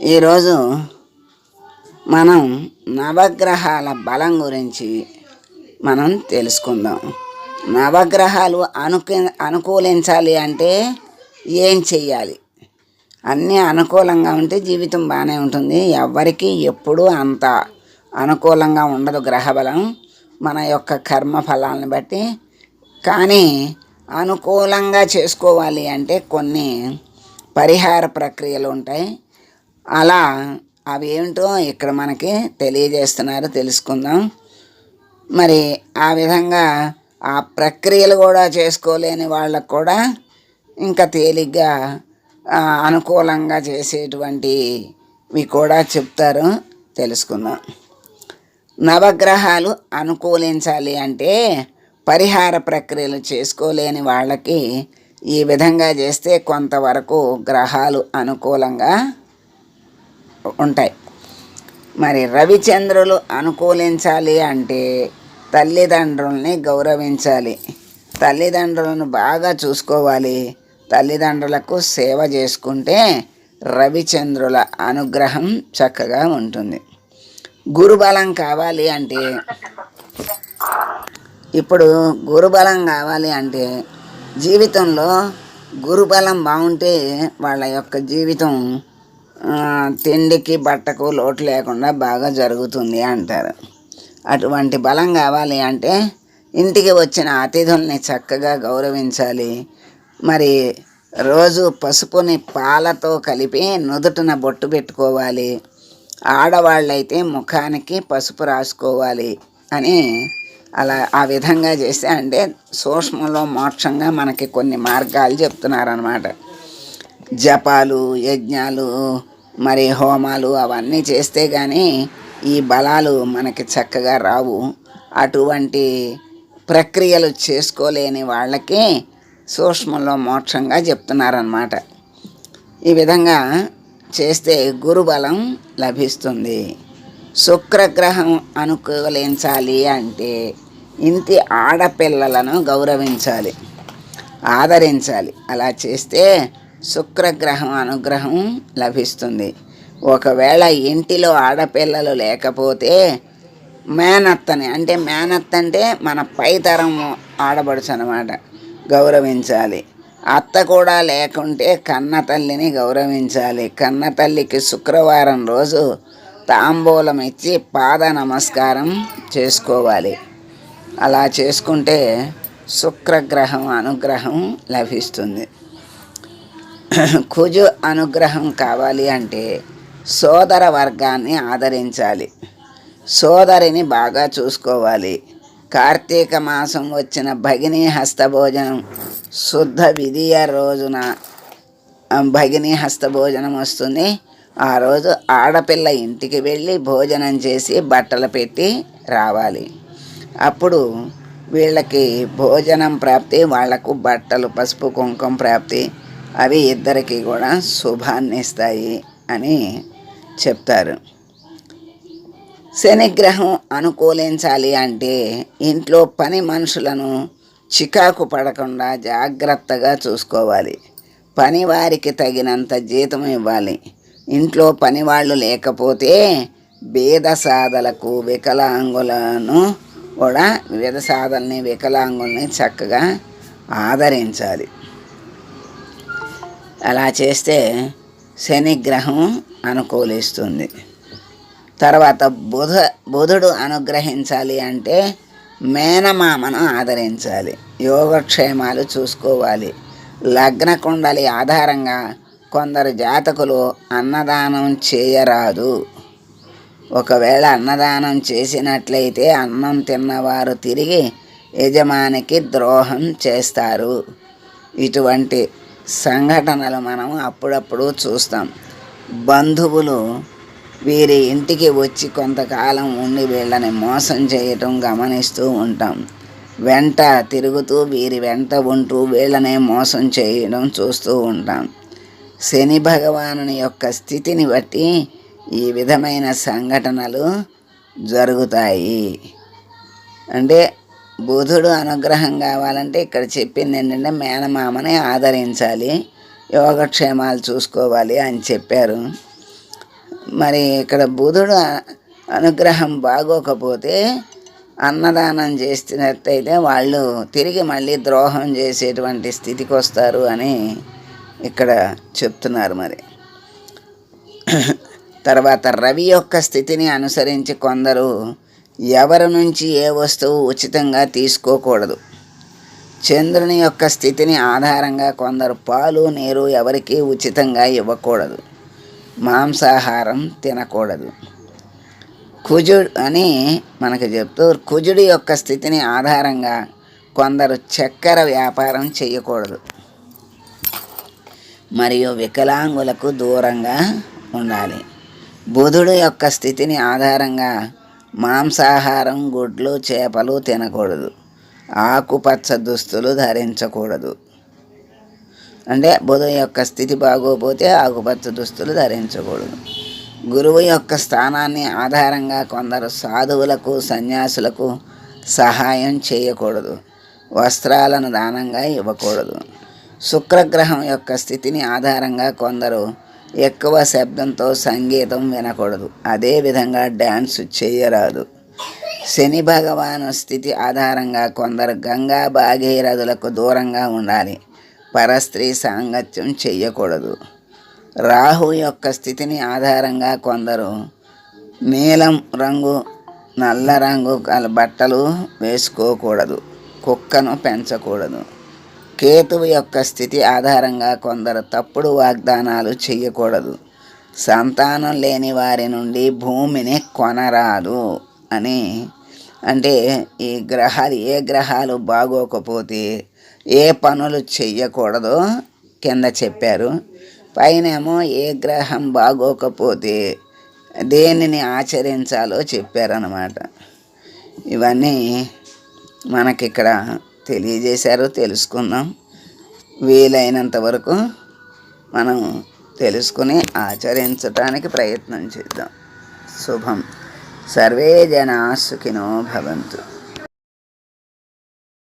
ఈరోజు మనం నవగ్రహాల బలం గురించి మనం తెలుసుకుందాం. నవగ్రహాలు అనుకూలించాలి అంటే ఏం చెయ్యాలి? అన్నీ అనుకూలంగా ఉంటే జీవితం బాగానే ఉంటుంది. ఎవరికి ఎప్పుడూ అంత అనుకూలంగా ఉండదు గ్రహబలం, మన యొక్క కర్మ ఫలాలను బట్టి. కానీ అనుకూలంగా చేసుకోవాలి అంటే కొన్ని పరిహార ప్రక్రియలు ఉంటాయి. అలా అవి ఏమిటో ఇక్కడ మనకి తెలియజేస్తున్నారు, తెలుసుకుందాం. మరి ఆ విధంగా ఆ ప్రక్రియలు కూడా చేసుకోలేని వాళ్ళకు కూడా ఇంకా తేలిగ్గా అనుకూలంగా చేసేటువంటివి కూడా చెప్తారు, తెలుసుకుందాం. నవగ్రహాలు అనుకూలించాలి అంటే పరిహార ప్రక్రియలు చేసుకోలేని వాళ్ళకి ఈ విధంగా చేస్తే కొంతవరకు గ్రహాలు అనుకూలంగా ఉంటాయి. మరి రవిచంద్రులు అనుకూలించాలి అంటే తల్లిదండ్రుల్ని గౌరవించాలి, తల్లిదండ్రులను బాగా చూసుకోవాలి, తల్లిదండ్రులకు సేవ చేసుకుంటే రవిచంద్రుల అనుగ్రహం చక్కగా ఉంటుంది. గురుబలం కావాలి అంటే ఇప్పుడు గురుబలం కావాలి అంటే జీవితంలో గురుబలం బాగుంటే వాళ్ళ యొక్క జీవితం తిండికి బట్టకు లోటు లేకుండా బాగా జరుగుతుంది అంటారు. అటువంటి బలం కావాలి అంటే ఇంటికి వచ్చిన అతిథుల్ని చక్కగా గౌరవించాలి. మరి రోజు పసుపుని పాలతో కలిపి నుదుటిన బొట్టు పెట్టుకోవాలి. ఆడవాళ్ళైతే ముఖానికి పసుపు రాసుకోవాలి అని అలా ఆ విధంగా చేస్తే అంటే సూక్ష్మంలో మోక్షంగా మనకి కొన్ని మార్గాలు చెప్తున్నారన్నమాట. జపాలు, యజ్ఞాలు, మరి హోమాలు అవన్నీ చేస్తే కానీ ఈ బలాలు మనకి చక్కగా రావు. అటువంటి ప్రక్రియలు చేసుకోలేని వాళ్ళకి సూక్ష్మంలో మోక్షంగా చెప్తున్నారన్నమాట. ఈ విధంగా చేస్తే గురుబలం లభిస్తుంది. శుక్రగ్రహం అనుకూలించాలి అంటే ఇంటి ఆడపిల్లలను గౌరవించాలి, ఆదరించాలి. అలా చేస్తే శుక్రగ్రహం అనుగ్రహం లభిస్తుంది. ఒకవేళ ఇంటిలో ఆడపిల్లలు లేకపోతే మేనత్తని, అంటే మేనత్త అంటే మన పైతరం ఆడబడుచు అన్నమాట, గౌరవించాలి. అత్త కూడా లేకుంటే కన్న తల్లిని గౌరవించాలి. కన్న తల్లికి శుక్రవారం రోజు తాంబూలం ఇచ్చి పాద నమస్కారం చేసుకోవాలి. అలా చేసుకుంటే శుక్రగ్రహం అనుగ్రహం లభిస్తుంది. కుజు అనుగ్రహం కావాలి అంటే సోదర వర్గాన్ని ఆదరించాలి, సోదరిని బాగా చూసుకోవాలి. కార్తీక మాసం వచ్చిన భగినీ హస్తభోజనం శుద్ధ విధియ రోజున భగినీ హస్తభోజనం వస్తుంది. ఆ రోజు ఆడపిల్ల ఇంటికి వెళ్ళి భోజనం చేసి బట్టలు పెట్టి రావాలి. అప్పుడు వీళ్ళకి భోజనం ప్రాప్తి, వాళ్లకు బట్టలు పసుపు కుంకుమ ప్రాప్తి, అవి ఇద్దరికి కూడా శుభాన్ని ఇస్తాయి అని చెప్తారు. శనిగ్రహం అనుకూలించాలి అంటే ఇంట్లో పని మనుషులను చికాకు పడకుండా జాగ్రత్తగా చూసుకోవాలి. పని వారికి తగినంత జీతం ఇవ్వాలి. ఇంట్లో పనివాళ్ళు లేకపోతే బీద సాధలకు వికలాంగులను కూడా వికలాంగుల్ని చక్కగా ఆదరించాలి. అలా చేస్తే శనిగ్రహం అనుకూలిస్తుంది. తర్వాత బుధుడు అనుగ్రహించాలి అంటే మేనమామను ఆదరించాలి, యోగక్షేమాలు చూసుకోవాలి. లగ్న కుండలి ఆధారంగా కొందరు జాతకులు అన్నదానం చేయరాదు. ఒకవేళ అన్నదానం చేసినట్లయితే అన్నం తిన్నవారు తిరిగి యజమానికి ద్రోహం చేస్తారు. ఇటువంటి సంఘటనలు మనం అప్పుడప్పుడు చూస్తాం. బంధువులు వీరి ఇంటికి వచ్చి కొంతకాలం ఉండి వీళ్ళని మోసం చేయటం గమనిస్తూ ఉంటాం. వెంట తిరుగుతూ వీరి వెంట ఉంటూ వీళ్ళనే మోసం చేయడం చూస్తూ ఉంటాం. శని భగవానుని యొక్క స్థితిని బట్టి ఈ విధమైన సంఘటనలు జరుగుతాయి. అంటే బుధుడు అనుగ్రహం కావాలంటే ఇక్కడ చెప్పింది ఏంటంటే మేనమామని ఆదరించాలి, యోగక్షేమాలు చూసుకోవాలి అని చెప్పారు. మరి ఇక్కడ బుధుడు అనుగ్రహం బాగోకపోతే అన్నదానం చేసినట్టయితే వాళ్ళు తిరిగి మళ్ళీ ద్రోహం చేసేటువంటి స్థితికి వస్తారు అని ఇక్కడ చెప్తున్నారు. మరి తర్వాత రవి యొక్క స్థితిని అనుసరించి కొందరు ఎవరి నుంచి ఏ వస్తువు ఉచితంగా తీసుకోకూడదు. చంద్రుని యొక్క స్థితిని ఆధారంగా కొందరు పాలు నీరు ఎవరికీ ఉచితంగా ఇవ్వకూడదు. మాంసాహారం తినకూడదు. కుజుడు అని మనకు చెప్తూ కుజుడి యొక్క స్థితిని ఆధారంగా కొందరు చక్కెర వ్యాపారం చేయకూడదు. మరియు వికలాంగులకు దూరంగా ఉండాలి. బుధుడు యొక్క స్థితిని ఆధారంగా మాంసాహారం గుడ్లు చేపలు తినకూడదు. ఆకుపచ్చ దుస్తులు ధరించకూడదు. అంటే బుధుడు యొక్క స్థితి బాగోపోతే ఆకుపచ్చ దుస్తులు ధరించకూడదు. గురువు యొక్క స్థానాన్ని ఆధారంగా కొందరు సాధువులకు సన్యాసులకు సహాయం చేయకూడదు. వస్త్రాలను దానంగా ఇవ్వకూడదు. శుక్రగ్రహం యొక్క స్థితిని ఆధారంగా కొందరు ఎక్కువ శబ్దంతో సంగీతం వినకూడదు. అదేవిధంగా డ్యాన్స్ చేయరాదు. శని భగవాను స్థితి ఆధారంగా కొందరు గంగా భాగీరథులకు దూరంగా ఉండాలి. పరస్త్రీ సాంగత్యం చెయ్యకూడదు. రాహు యొక్క స్థితిని ఆధారంగా కొందరు నీలం రంగు నల్ల రంగు బట్టలు వేసుకోకూడదు. కుక్కను పెంచకూడదు. కేతువు యొక్క స్థితి ఆధారంగా కొందరు తప్పుడు వాగ్దానాలు చేయకూడదు. సంతానం లేని వారి నుండి భూమిని కొనరాదు అని, అంటే ఈ గ్రహాలు ఏ గ్రహాలు బాగోకపోతే ఏ పనులు చెయ్యకూడదో కింద చెప్పారు. పైనేమో ఏ గ్రహం బాగోకపోతే దేనిని ఆచరించాలో చెప్పారన్నమాట. ఇవన్నీ మనకిక్కడ తెలియజేశారు. తెలుసుకుందాం. వీలైనంత వరకు మనం తెలుసుకుని ఆచరించడానికి ప్రయత్నం చేద్దాం. శుభం. సర్వే జనా సుఖినో భవంతు.